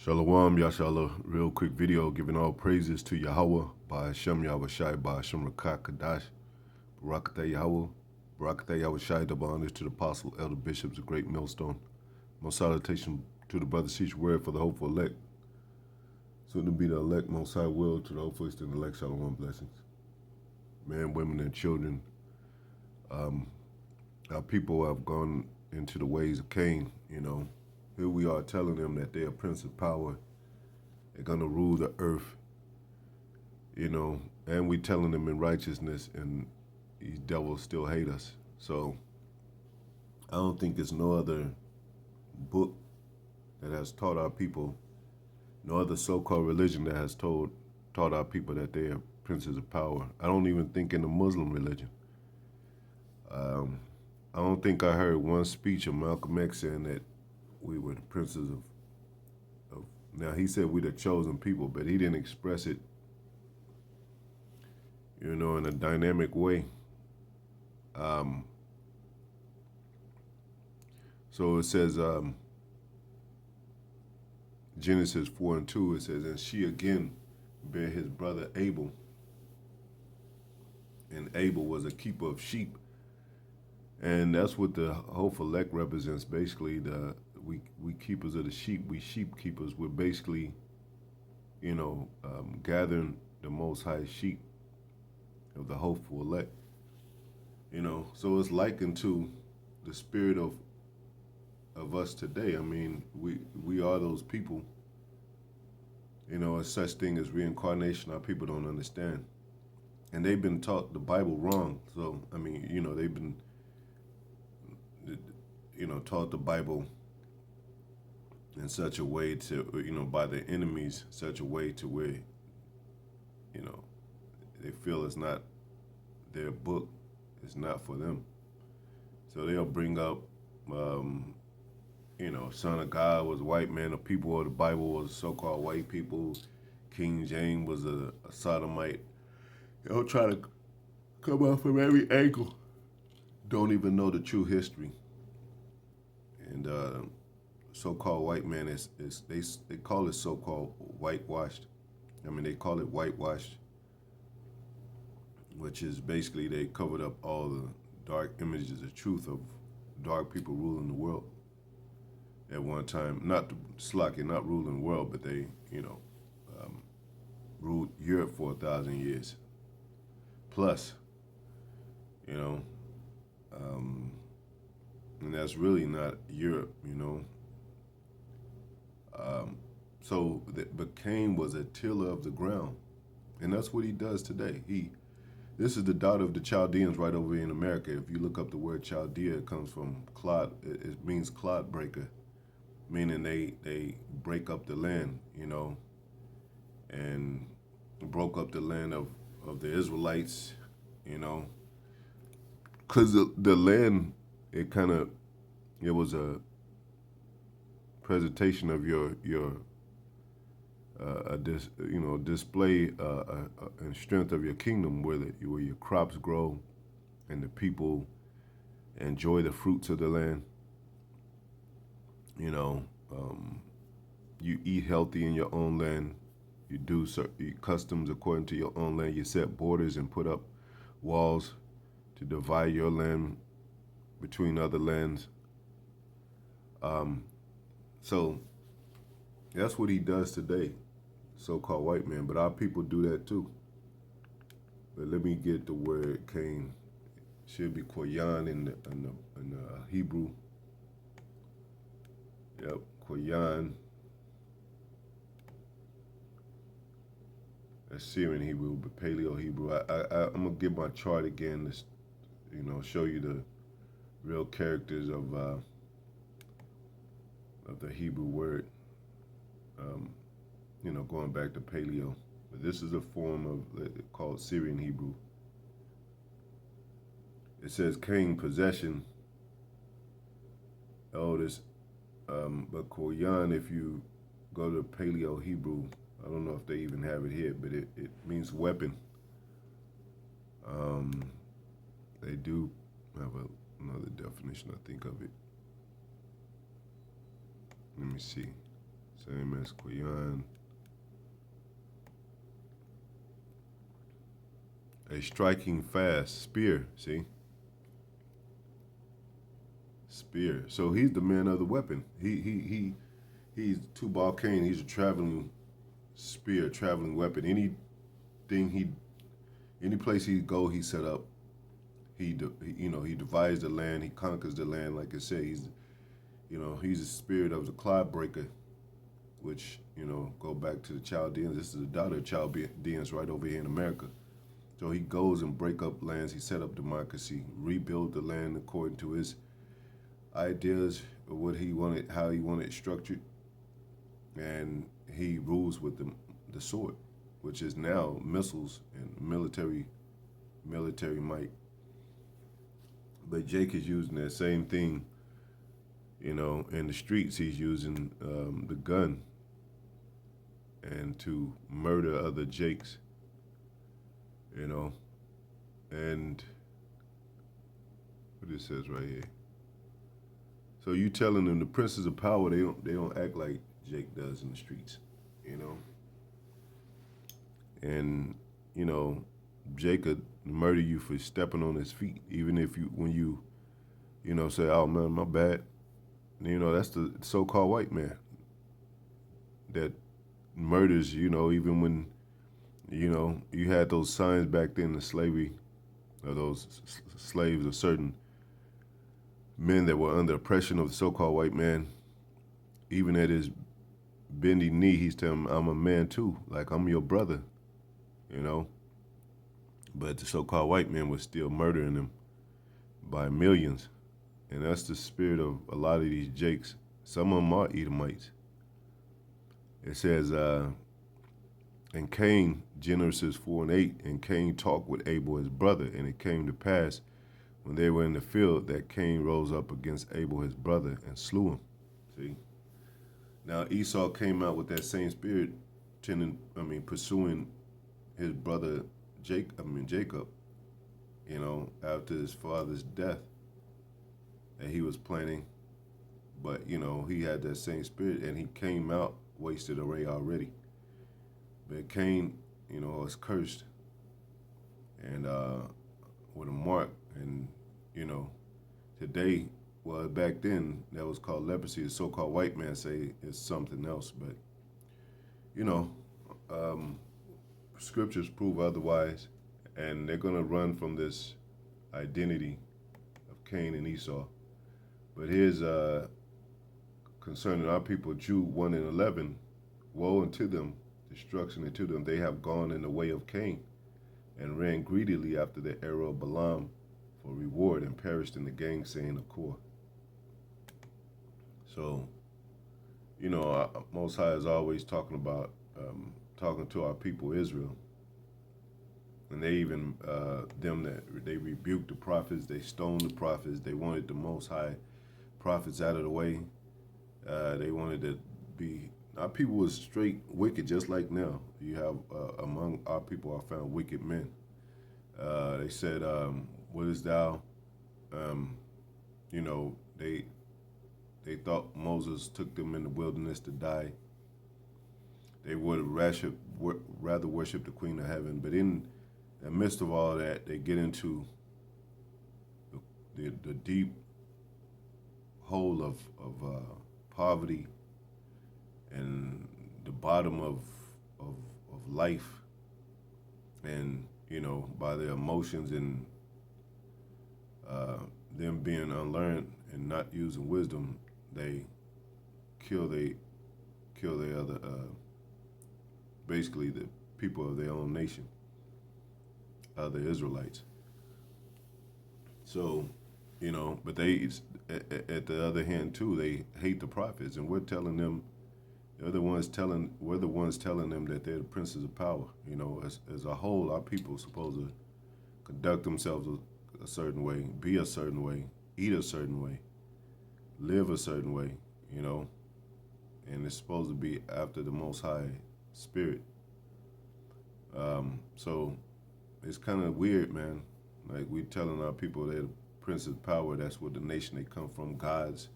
Shalom, Yashala. Real quick video giving all praises to Yahweh by Hashem Yahweh Shai by Hashem Rakak Kadash. Barakatah Yahweh. Barakatah Yahweh Shai. Double honors to the apostle, elder bishops, a great millstone. Most salutation to the brother Teach word for the hopeful elect. Soon to be the elect, most high will to the hopeful and elect. Shalom blessings. Men, women, and children. Our people have gone into the ways of Cain, Here we are telling them that they are prince of power. They're going to rule the earth, and we telling them in righteousness, and these devils still hate us. So I don't think there's no other book that has taught our people, no other so-called religion that has taught our people that they are princes of power. I don't even think in the Muslim religion. I don't think I heard one speech of Malcolm X saying that we were the princes of. Now, he said we're the chosen people, but he didn't express it, in a dynamic way. So it says, Genesis 4:2, it says, and she again bare his brother Abel, and Abel was a keeper of sheep. And that's what the hopeful elect represents. Basically, we keepers of the sheep, we sheep keepers. We're basically, gathering the most high sheep of the hopeful elect. So it's likened to the spirit of us today. I mean, we are those people. A such thing as reincarnation, our people don't understand. And they've been taught the Bible wrong. So, I mean, they've been, taught the Bible in such a way to, by their enemies, such a way to where, they feel it's not their book, it's not for them. So they'll bring up, Son of God was a white man, the people of the Bible was so-called white people, King James was a sodomite. They'll try to come out from every angle, don't even know the true history. And so-called white man they call it so-called whitewashed. I mean, they call it whitewashed, which is basically they covered up all the dark images of truth of dark people ruling the world at one time. Not ruling the world, but they, ruled Europe for 1,000 years plus, and that's really not Europe, But Cain was a tiller of the ground, and that's what he does today. This is the daughter of the Chaldeans right over here in America. If you look up the word Chaldea, it comes from clod. It means clod breaker, meaning they break up the land, and broke up the land of the Israelites, because the land, it was a presentation of your display and strength of your kingdom, where your crops grow and the people enjoy the fruits of the land. You eat healthy in your own land. You do certain customs according to your own land. You set borders and put up walls to divide your land between other lands. So that's what he does today, so-called white man. But our people do that too. But let me get the word Cain. Should be Koyan in the Hebrew. Yep, Koyan. That's Syrian Hebrew, but Paleo Hebrew. I'm gonna give my chart again to, show you the real characters of the Hebrew word. Going back to Paleo, but this is a form of called Syrian Hebrew. It says Cain possession. But Koyan, if you go to Paleo Hebrew, I don't know if they even have it here, but it means weapon. They do have another definition, I think, of it. Let me see. Same as Quyan. A striking fast spear. See, spear. So he's the man of the weapon. He's Tubal Cain. He's a traveling spear, traveling weapon. Any place he go, he set up. He divides the land. He conquers the land. Like I said, he's the spirit of the clod breaker, which go back to the Chaldeans. This is the daughter of Chaldeans right over here in America. So he goes and break up lands. He set up democracy, rebuild the land according to his ideas of what he wanted, how he wanted it structured, and he rules with the sword, which is now missiles and military might. But Jake is using that same thing, in the streets. He's using the gun and to murder other Jakes, and what it says right here. So you telling them the princes of power, they don't act like Jake does in the streets, and Jake could murder you for stepping on his feet, even if when you say, oh man, my bad. That's the so-called white man that murders, even when, you had those signs back then in slavery, or those slaves, or certain men that were under oppression of the so-called white man. Even at his bending knee, he's telling him, I'm a man too, like I'm your brother, But the so-called white man was still murdering them by millions. And that's the spirit of a lot of these Jakes. Some of them are Edomites. It says, and Cain, Genesis 4:8, and Cain talked with Abel his brother, and it came to pass when they were in the field that Cain rose up against Abel his brother and slew him. See? Now Esau came out with that same spirit, pursuing his brother Jacob, after his father's death that he was planning. But, he had that same spirit, and he came out wasted array already. But Cain, was cursed and with a mark. And, today, well, back then, that was called leprosy. The so-called white man say it's something else. But, scriptures prove otherwise. And they're going to run from this identity of Cain and Esau. But here's concerning our people, Jude 1:11, woe unto them, destruction unto them. They have gone in the way of Cain, and ran greedily after the arrow of Balaam for reward, and perished in the gainsaying of Kor. So, Most High is always talking about, talking to our people Israel. And they even, they rebuked the prophets, they stoned the prophets, they wanted the Most High prophets out of the way. They wanted to be, our people was straight wicked, just like now. You have, among our people are found wicked men. They said, what is thou? They thought Moses took them in the wilderness to die. They would have rather worship the Queen of Heaven. But in the midst of all that, they get into the deep hole of poverty and the bottom of life, and by their emotions and them being unlearned and not using wisdom, they kill their other basically the people of their own nation, the Israelites. So, but they, at the other hand too, they hate the prophets, and we're telling them, we're the ones telling them that they're the princes of power. As a whole, our people are supposed to conduct themselves a certain way, be a certain way, eat a certain way, live a certain way, and it's supposed to be after the Most High Spirit. So it's kind of weird, man. Like, we telling our people they're the prince of power. That's what the nation they come from, gods.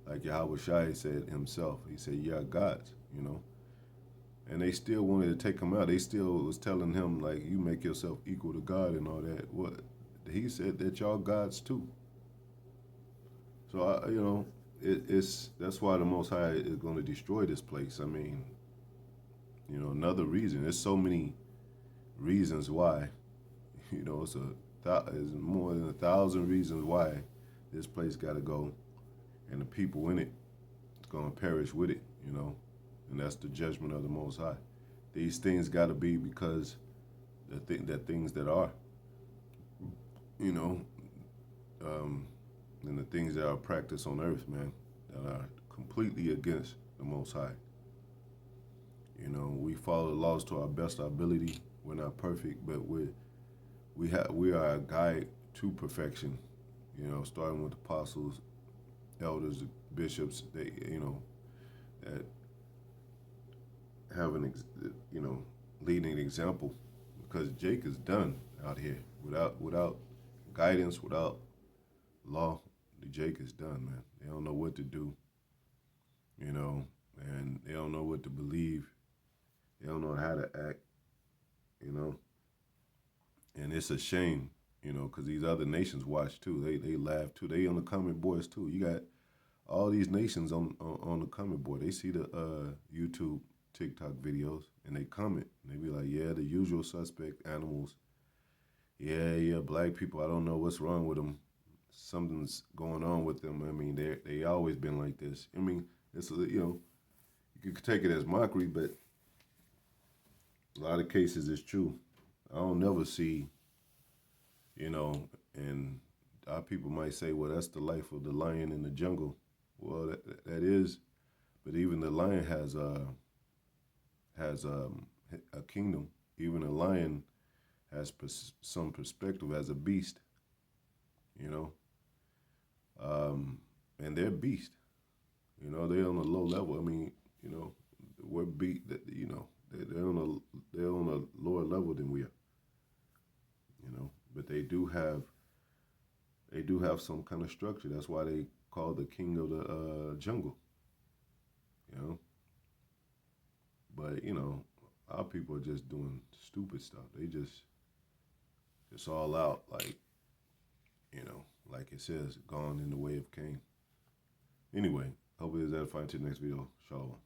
Like Yahweh Shai said himself. He said, you are gods. you know. And they still wanted to take him out. They still was telling him like, "You make yourself equal to God and all that." What he said that y'all gods too. So it's that's why the Most High is going to destroy this place. I mean, another reason. There's so many reasons why. It's more than 1,000 reasons why this place got to go, and the people in it is going to perish with it. And that's the judgment of the Most High. These things got to be because that things that are, you know, um, and the things that are practiced on earth, man, that are completely against the Most High. We follow the laws to our best ability. We're not perfect, but we are a guide to perfection. Starting with apostles, elders, bishops. They that have leading example, because Jake is done out here without guidance, without law. The Jake is done, man. They don't know what to do, and they don't know what to believe. They don't know how to act, you know. And it's a shame, because these other nations watch too. They laugh too. They on the comment boards too. You got all these nations on the comment board. They see the YouTube, TikTok videos, and they comment. And they be like, yeah, the usual suspect animals. Yeah, black people. I don't know what's wrong with them. Something's going on with them. I mean, they always been like this. I mean, you could take it as mockery, but a lot of cases it's true. I don't never see, and our people might say, well, that's the life of the lion in the jungle. Well, that is, but even the lion has a kingdom. Even a lion has some perspective as a beast, you know, and they're beast. They're on a low level. I mean, we're beat. That they're on a lower level than we are. But they do have some kind of structure. That's why they call the king of the jungle. You know, but our people are just doing stupid stuff. They just all out like it says, gone in the way of Cain. Anyway, hope it is edifying to the next video. Shalom.